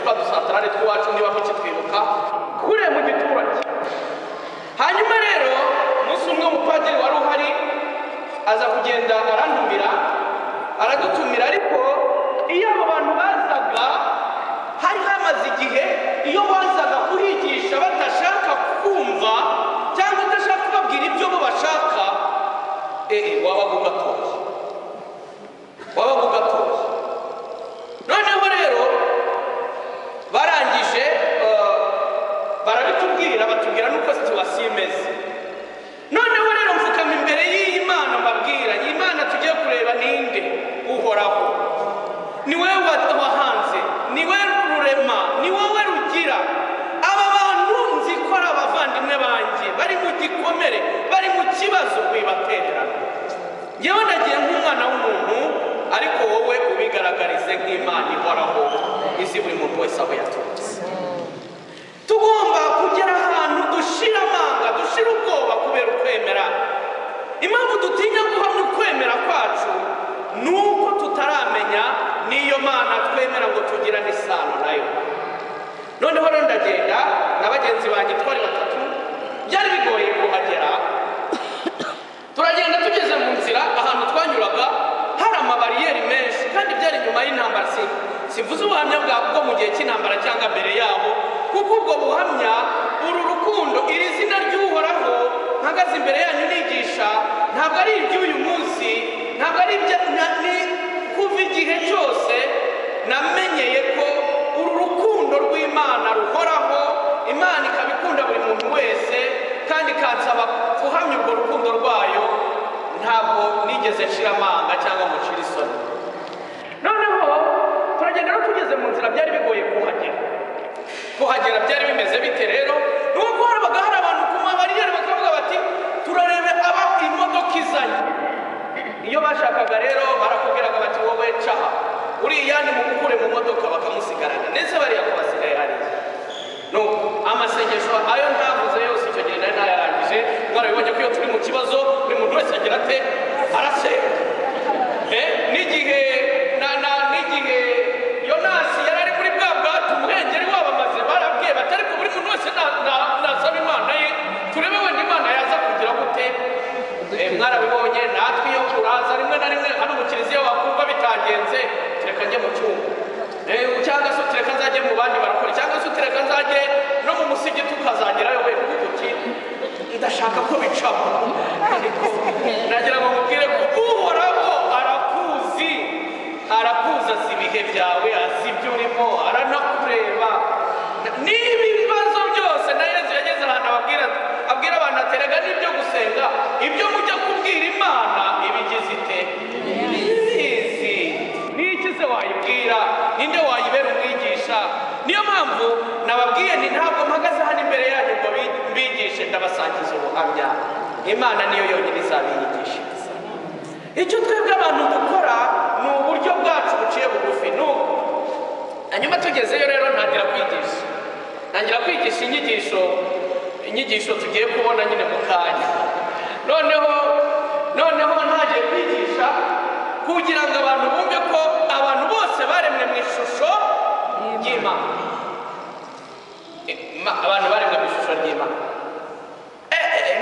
twa dusantarare twacu niba mukitwibuka kure mu giturage. Hanyuma rero umunsi umwe umupadiri wari uhari aza kugenda arantumira aradutumira, ariko iyo abo bantu bazaga hari hamaze igihe iyo bazaga kuhigisha badashaka kumva cyangwa udashaka kubabwira ibyo bo bashaka, wabaga ugatoye. Noneho rero barangije barabitubwira, batubwira nuko situwasiyo imeze. Noneho rero mfukama imbere y'iyi Mana mbabwira, iyi Mana tugiye kureba ninde? Uhoraho. Ni wowe wahanze, ni wowe rurema, ni wowe rugira. Aba bantu nzi ko ari abavandimwe banjye, bari mu gikomere, bari mu kibazo, wibatererana. Njyewe nagiye nk'umwana w'umuntu, ariko wowe ubigaragarize nk'Imana ihoraho izi buri muntu wese aho yaturutse. Tugomba kugera ahantu dushira amanga, dushira ubwoba kubera ukwemera. Impamvu dutinya guhamya ukwemera kwacu nuko tutaramenya niyo Mana twemera ngo tugirane isano nayo. Noneho rero ndagenda na bagenzi banjye twari batatu, byari bigoye kuhagera. Turagenda tugeze mu nzira, ahantu twanyuraga hari amabariyeri menshi kandi byari nyuma y'intambara. Sivuze ubuhamya bwo mu gihe cy'intambara cyangwa mbere yabo, kuko ubwo buhamya, uru rukundo, iri zina ry'Uhoraho mpagaze imbere yanyu nigisha, ntabwo ari iby'uyu munsi, ntabwo ari kuva igihe cyose namenyeye ko uru rukundo rw'Imana ruhoraho, Imana ikabikunda buri muntu wese kandi kansaba guhamya urwo rukundo rwayo. Ntabwo nigeze nshira amanga cyangwa ngo nshire isoni. Noneho turagenda no tugeze mu nzira, byari bigoye kuhagera byari bimeze bite rero? Nuko habaga hari abantu ku mabariyeri bakavuga bati turarebe aba imodoka izanye. Iyo bashakaga rero barakubwiraga bati wowe caha uriya ni mukure mu modoka, bakamusigarana ndetse bariya kubasigaye hariya. No amasengesho ayo ntavuze yose icyo gihe nari nararangije. Mwarabibonye ko iyo turi mu kibazo buri muntu wese agira ate arasenga. N'igihe Yonasi yari ari kuri bwa bwato umuhengeri wabamaze, barabwiye bati ariko buri muntu wese nasaba Imana ye turebe wenda Imana yaza kugira gute. Mwarabibonye natwe iyo turaza rimwe na rimwe hano mu kiliziya wakumva bitagenze, tureka njye mu cyumba, cyangwa se tureka nzajye mu bandi barakora, cyangwa se tureka nzajye no mu musigiti ukazagerayo we kuvuga uti ndashaka ko bicamo. Nagira ngo mubwire ko Uhoraho arakuzi, azi ibihe byawe, azi ibyo urimo, aranakureba. Niba ibibazo byose na Yesu yageze ahantu abwira abantu aterega n'ibyo gusenga, ibyo mujya kubwira Imana ibigize ite? Ibizi. N'iki se wayibwira? Ninde wayibera umwigisha? Niyo mpamvu nababwiye nti ntabwo mpagaze hano imbere yanyu ngo mbigishe, ndabasangiza ubuhamya. Imana niyo yonyine izabiyigishiriza. Icyo twebwe abantu dukora ni uburyo bwacu buciye bugufi. Nuko hanyuma tugezeyo rero ntangira kwigisha inyigisho tugiye kubona nyine mu kanya. Noneho ntagiye kwigisha kugira ngo abantu bumve ko abantu bose baremwe mu ishusho ry'Imana. Abantu baremwe mu ishusho ry'Imana.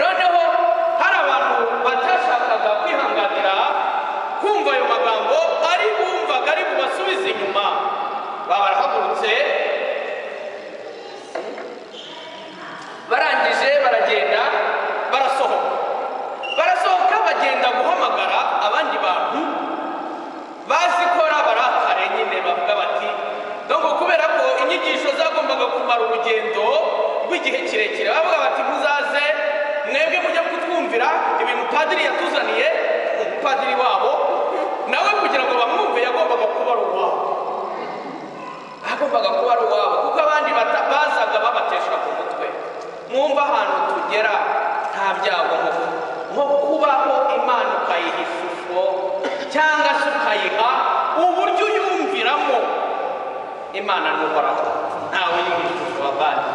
Noneho hari abantu batashakaga kwihanganira kumva ayo magambo, ari bumvaga ari bubasubize inyuma. Barahagurutse, barangije baragenda, barasohoka bagenda guhamagara abandi bantu bazikora, barakare nyine bavuga bati donc kubera ko inyigisho zagombaga kumara urugendo rw'igihe kirekire, bavuga bati muzaze mwebwe mujya kutwumvira ibintu padiri yatuzaniye. Umupadiri wabo nawe kugira ngo bamwumve yagombaga kuba ari uwabo, kuko abandi bazaga babatesha ku mutwe. Mwumva ahantu tugera nta byago nko kubaho Imana ukayiha ishusho cyangwa se ukayiha uburyo uyumviramo. Imana n'Uhoraho ntawe yiha ishusho abandi.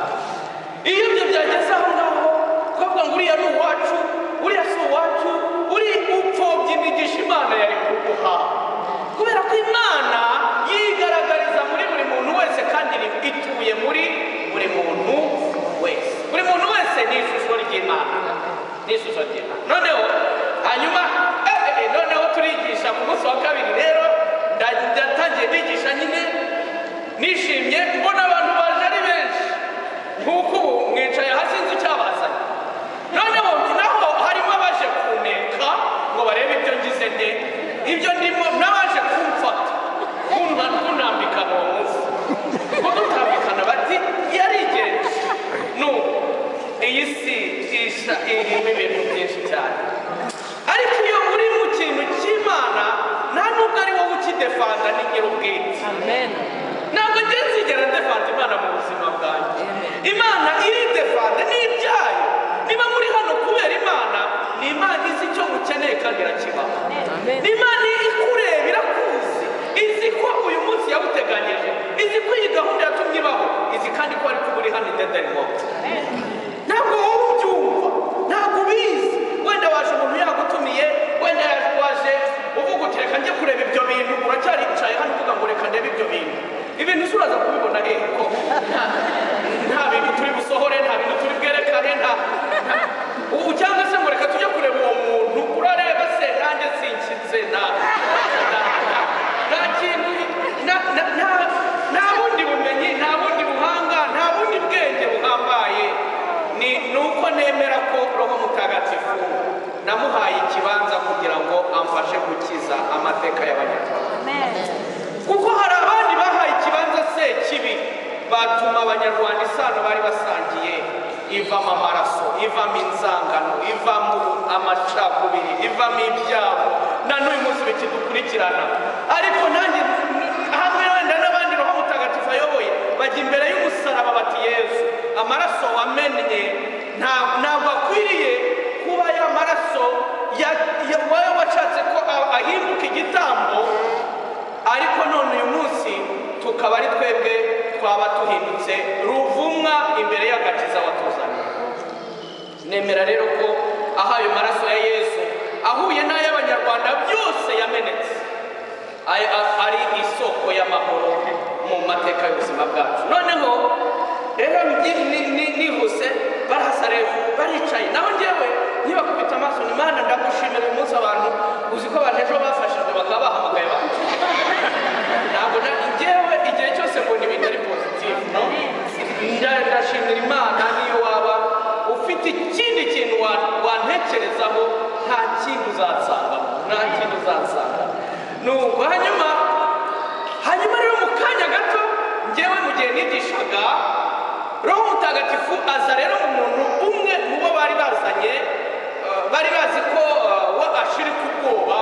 Iyo ibyo byageze aho ngaho twavuga ngo uriya ni uwacu, uriya si uwacu, uri upfobya imigisha Imana yari kuguha, kubera ko Imana yigaragariza muri buri muntu wese kandi noneho naho harimo abaje kuneka ngo barebe ibyo ngize nde ibyo ndimo n'abaje kumfata kunambikana uwo munsi kudutambikana bati yarigenje iyi si irimo ibintu byinshi cyane ariko iyo uri mu kintu cy'Imana nta nubwo ari wowe ukidefanda n'igira ubwite ntabwo njye nzigera ndefanda Imana mu buzima bwanjye Imana iridefanda n'ibyayo niba muri hano kubera Imana ni Imana izi icyo mukeneye kandi irakibaha ni Imana ikureba irakuzi izi ko uyu munsi yawuteganyije izi ko iyi gahunda yatumye ibaho izi kandi ko ariko uri hano idedarimo ntabwo wowe ubyumva ntabwo ubizi wenda waje umuntu yagutumiye wenda waje uvuga uti reka njye kureba ibyo bintu uracyari yicaye hano uvuga ngo reka ndebe ibyo bintu uraza kubibona ko nta bintu turi busohore nta bintu turi bwerekane cyangwa se ngo reka tujye kureba uwo muntu urareba se nanjye sinshyitse nta kintu nta bundi bumenyi nta bundi buhanga nta bundi bwenge buhambaye ni uko nemera ko Roho Mutagatifu namuhaye ikibanza kugira ngo amfashe gukiza amateka y'Abanyarwanda kuko hari abandi bahaye ikibanza se kibi batuma Abanyarwanda isano bari basangiye ivamo amaraso ivamo inzangano ivamo amacakubiri ivamo ibyago na n'uyu munsi bikidukurikirana ariko nanjye hamwe wenda n'abandi Roho Mutagatifu ayoboye bajya imbere y'umusaraba bati Yesu amaraso wamennye ntabwo akwiriye kuba ya maraso wowe washatse ko ahinduka igitambo ariko none uyu munsi tukaba ari twebwe twaba tuhindutse ruvumwa imbere y'agakiza watuzanye nemera rero ko aho ayo maraso ya Yesu ahuye n'ay'Abanyarwanda byose yamenetse ari isoko y'amahoro mu mateka y'ubuzima bwacu noneho rero nihuse barahasarefu baricaye naho njyewe ntibakubita amaso ni Mana ndagushimira uyu munsi abantu uzi ko abantu ejo bafashijwe bakaba bahamagaye ntabwo njyewe igihe cyose mbona ibintu ari pozitifu ndashimira Imana niyo waba ufite ikindi kintu wantekerezaho nta kindi uzansanga nuko hanyuma rero mu kanya gato njyewe mu gihe nigishaga Roho Mutagatifu aza rero umuntu umwe mu bo bari bazanye bari bazi ko ashirika ubwoba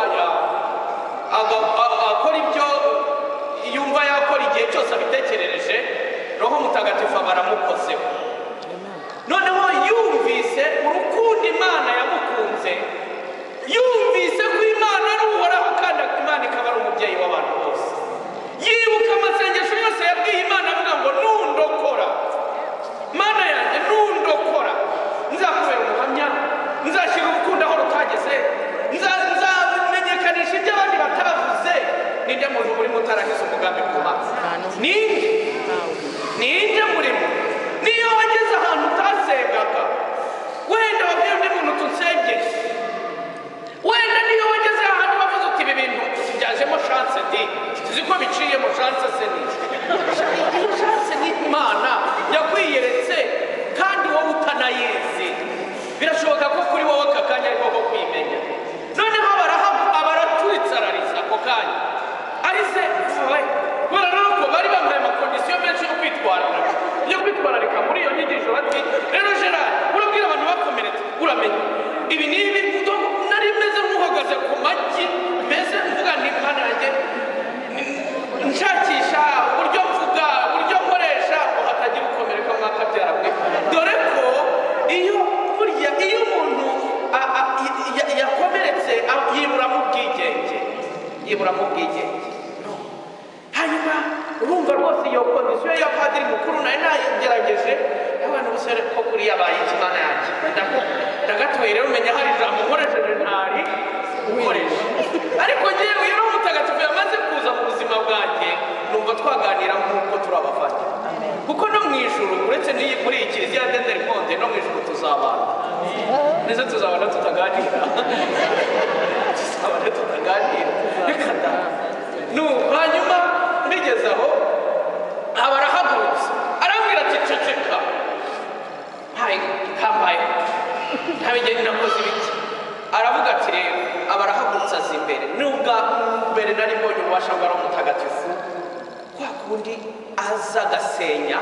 akora ibyo yumva yakora igihe cyose abitekerereje Roho Mutagatifu baramukozeho noneho yumvise urukundo Imana yamukunze yumvise ko Imana ari uhoraho kandi Imana ikaba ari umubyeyi w'abantu bose yibuka amasengesho yose yabwiye Imana avuga ngo nundokora Mana yanjye nundokora nzakubera umuhamya nzashyira urukundo aho rutageze nzamenyekanisha ibyo abandi batavuze ninde muntu urimo utarahize umugambi ku mazi ninde murimo niyo wageze ahantu utasengaga wenda wabwiye undi muntu tunsengere wenda niyo wageze ahantu bavuze uti ibi bintu byajemo chance tuzi ko biciyemo chance se ni iyo chance ni Imana yakwiyeretse kandi wowe utanayizi birashoboka ko kuri wowe aka kanya ariko ko kwimenya noneho abaratuitsarariza ako kanya arize rero ko bari bambaye amakondisiyo menshi yo kwitwararika muri iyo nyigisho bati rero Gerard urabwira abantu bakomeretse uramenya ibi n'ibi nari meze nk'uhagaze ku magi mbese mvuga ni Imana yanjye nshakisha uburyo mvuga uburyo nkoresha ngo hatagira ukomereka mwakabyara mwe dore ko iyo umuntu yakomeretse yibura mu bwigenge hanyuma urumva rwose iyo kondisiyo ya padiri mukuru nari nayigerageje abantu bose ko kuri yabaye Imana yanjye ndagatoye rero umenya hari ijambo nkoresheje ntari ukoresha ariko njyewe iyo Roho Mutagatifu yamaze kuza mu buzima bwanjye numva twaganira nk'uko turi abavandimwe kuko no mu ijuru uretse muri iyi kiliziya ya Denderi Monde no mu ijuru tuzabana ndetse tuzabana tutaganira reka da hanyuma mbigeze aho barahagurutse arambwira ati ceceka kambaye ntabigeni nakoze ibiki aravuga ati rero abarahagurutsa aza imbere nubwo mbere nari mbonye ububasha bwa Roho Mutagatifu kwa kundi aza agasenya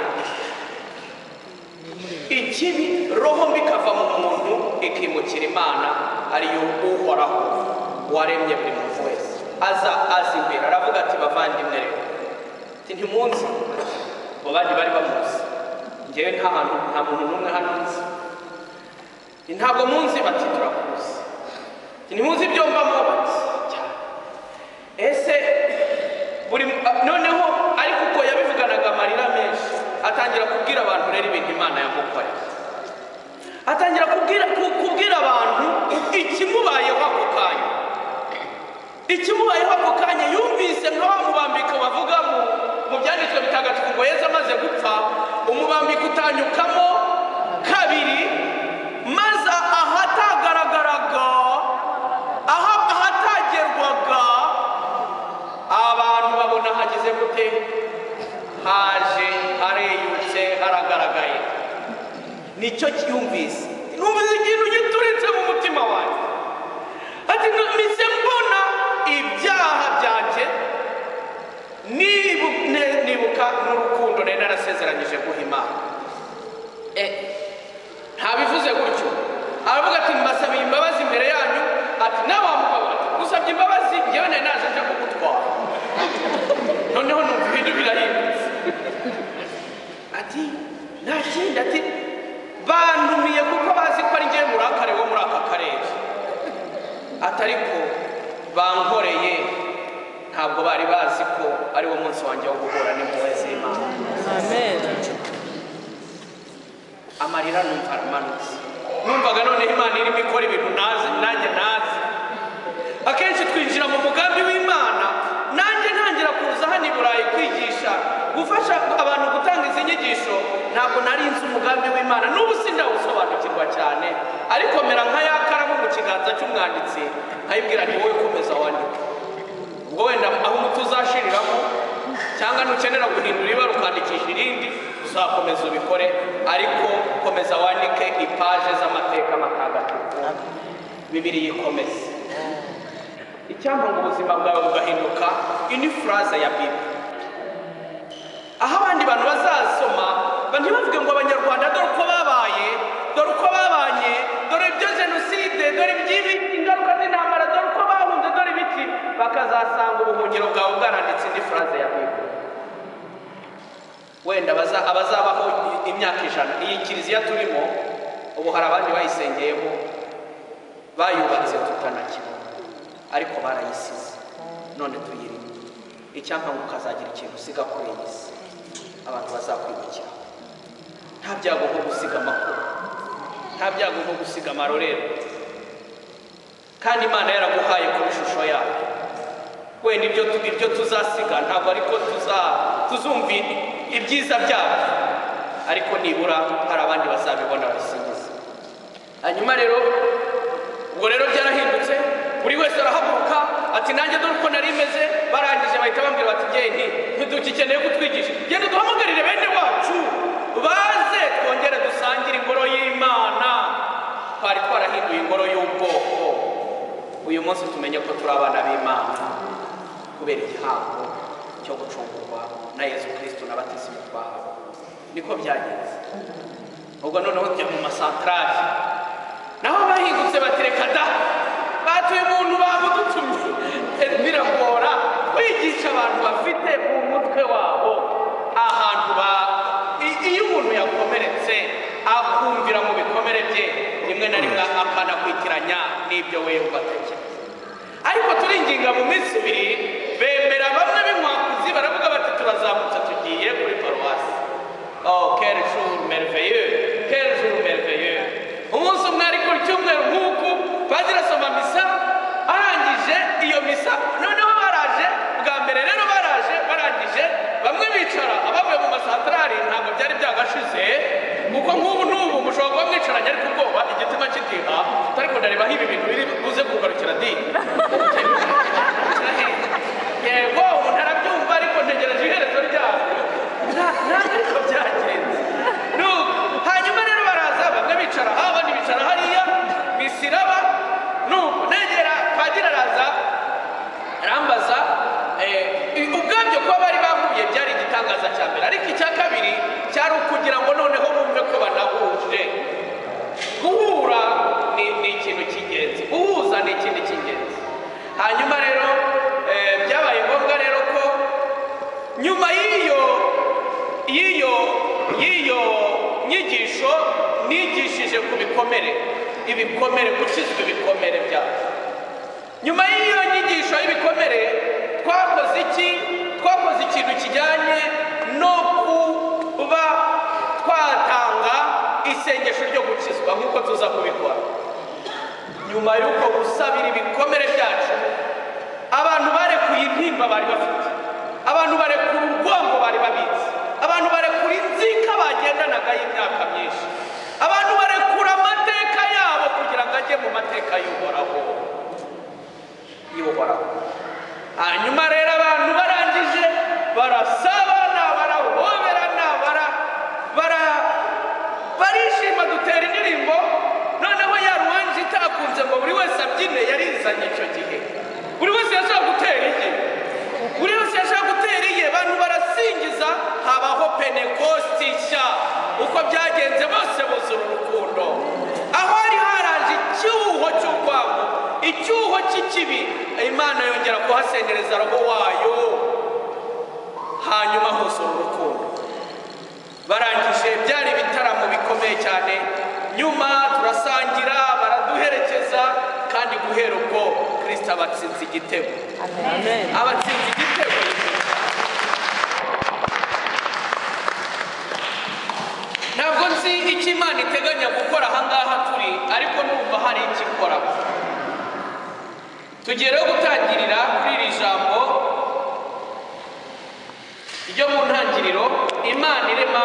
ikibi roho mbi kava mu muntu ikimukira Imana ariyo Uhoraho waremye buri muntu wese aza imbere aravuga ati bavandimwe rero ntimunzi bo bandi bari bamuzi ngewe nta muntu n'umwe hano nzi ntabwo munzi bati turakuzi ntimunzi ibyo mbamo bati ese buri noneho ariko uko yabivuganaga amarira menshi atangira kubwira abantu rero ibintu Imana yamukoreye atangira kubwira abantu ikimubayeho ako kanya yumvise nka wa mubambiko bavuga mu byanditswe bitagatifu ngo Yesu amaze gupfa umubambiko utanyukamo kabiri maze ahatagaragaraga ahatagerwaga abantu babona hagize gute haje hareyutse haragaragaye nicyo cyumvise numvise ikintu gituritse mu mutima wanjye ati mise mbona ibyaha byanjye nibuka n'urukundo nari narasezeranyije guha Imana ntabivuze gutyo aravuga ati mbasabiye imbabazi imbere yanyu ati n'abamugabo ati gusabye imbabazi njyewe nari naje nje kugutwara noneho numva ibintu birahindutse ati nta kindi ati bantumiye kuko bazi ko ari njyewe murakare wo muri aka karere atariko bankoreye ntabwo bari bazi ko ari wo munsi wanjye wo guhura n'impuhwe z'Imana. Amen. Amarira numva aramanutse numvaga noneho Imana irimo ikora ibintu nanjye nazi akenshi twinjira mu mugambi w'Imana nanjye ntangira kuza hano i Burayi kwigisha gufasha abantu gutanga izi nyigisho ntabwo nari nzi umugambi w'Imana n'ubu sindawusobanukirwa cyane ariko mera nka yakaramu mu kiganza cy'umwanditsi ayibwira nti wowe komeza wandike ubwo wenda aho umuti uzashiriramo cyangwa nukenera guhindura ibara ukandikisha irindi uzakomeza ubikore ariko komeza wandike ipaje z'amateka matagatifu Bibiliya ikomeze icyampa ngo ubuzima bwawe bugahinduka ini phrase ya Bibiliya aho abandi bantu bazasoma ntibavuge ngo abanyarwanda dore uko babaye dore uko babanye dore ibyo jenoside dore iby'ibi ingaruka z'intambara dore uko bahunze dore ibiki bakazasanga ubuhungiro bwawe bwaranditse indi phrase ya Bibiliya wenda abazabaho imyaka 100 iyi kiliziya turimo ubu hari abandi bayisengeyemo bayubatse tutanakibona ariko barayisize none tuyirimo icyampa ngo ukazagira ikintu usiga kuri iyi si abantu bazakwibukira nta byago nko gusiga amakuru nta byago nko gusiga amarorero kandi Imana yaraguhaye ku ishusho yayo wenda ibyo tuzasiga ntabwo ariko tuzumva ibyiza byabo ariko nibura hari abandi bazabibona babisingiza hanyuma rero ubwo rero byarahindutse buri wese arahaguruka ati nanjye dore uko nari meze barangije bahita bambwira bati genda ntidukeneye kutwigisha genda duhamagarire bene wacu baze twongere dusangire ingoro y'Imana twari twarahinduye ingoro y'ubwoko uyu munsi tumenye ko turi abana b'Imana kubera igihango cyo gucungurwa na Yesu Kristo n'abatisimu twahawe niko byagenze ubwo noneho tujya mu masantrali naho bahingutse batereka da batuye umuntu bamudutumye biragora kwigisha abantu bafite mu mutwe wabo ahantu iyo umuntu yakomeretse akumvira mu bikomere bye rimwe na rimwe akanakwitiranya n'ibyo we ubatekereza ariko turinginga mu minsi 2 bemera bamwe b'inkwakuzi baravuga bati turazamutse tugiye kuri paruwasi quel jour merveilleux umunsi umwe ariko cyumweru nk'uku padiri asoma misa arangije iyo misa noneho baraje bwa mbere rero barangije bamwe bicara abavuye mu masantrali ntabwo byari byagashize kuko nk'ubu n'ubu mushobora kuba mwicaranye ariko ubwoba igitima kitiha ariko ndarebaho ibi bintu biri buze kugarukira yego umuntu arabyumva ariko ntegereje iherezo ryabyo ntabwo byagenze hanyuma rero baraza bamwe bicara abandi bicara hariya ko bari bahuye byari igitangaza cya mbere, ariko icya kabiri cyari ukugira ngo noneho bumve ko banahuje. Guhura ni ikintu cy'ingenzi, guhuza ni ikintu cy'ingenzi. Hanyuma rero byabaye ngombwa rero ko nyuma y'iyo nyigisho nigishije ku ibikomere, gukizwa ibikomere byacu. Nyuma y'iyo nyigisho y'ibikomere twakoze iki? Twakoze ikintu kijyanye no kuba twatanga isengesho ryo gukizwa nk'uko tuza kubikora. Nyuma y'uko gusabira ibikomere byacu, abantu barekuye intimba bari bafite, abantu barekura urwango bari babitse, abantu barekura inzika bagendanaga y'imyaka myinshi, abantu barekura amateka yabo kugira ngo ajye mu mateka y'uhoraho. Hanyuma rero abantu barangije barasabana, barahoberana, barishima, dutera indirimbo. Noneho ya ruwanji itakunze ngo buri wese abyine yarizanye icyo gihe. Buri wese yashaka gutera iye, buri wese yashaka gutera iye, abantu barasingiza, habaho Pentekosti nshya. Uko byagenze bose buzura urukundo. Aho hari haraje icyuho cy'urwango, icyuho cy'ikibi, Imana yongera kuhasendereza roho wayo, hanyuma huzura urukundo. Barangije byari ibitaramo bikomeye cyane. Nyuma turasangira, baraduherekeza, kandi guhera ubwo Kristo abatsinze igitego. Amen. Abatsinze igitego. Ntabwo nzi icyo Imana iteganya gukora ahangaha turi, ariko numva hari icyo ikora. Tugiye rero gutangirira kuri iri jambo ryo mu ntangiriro, Imana irema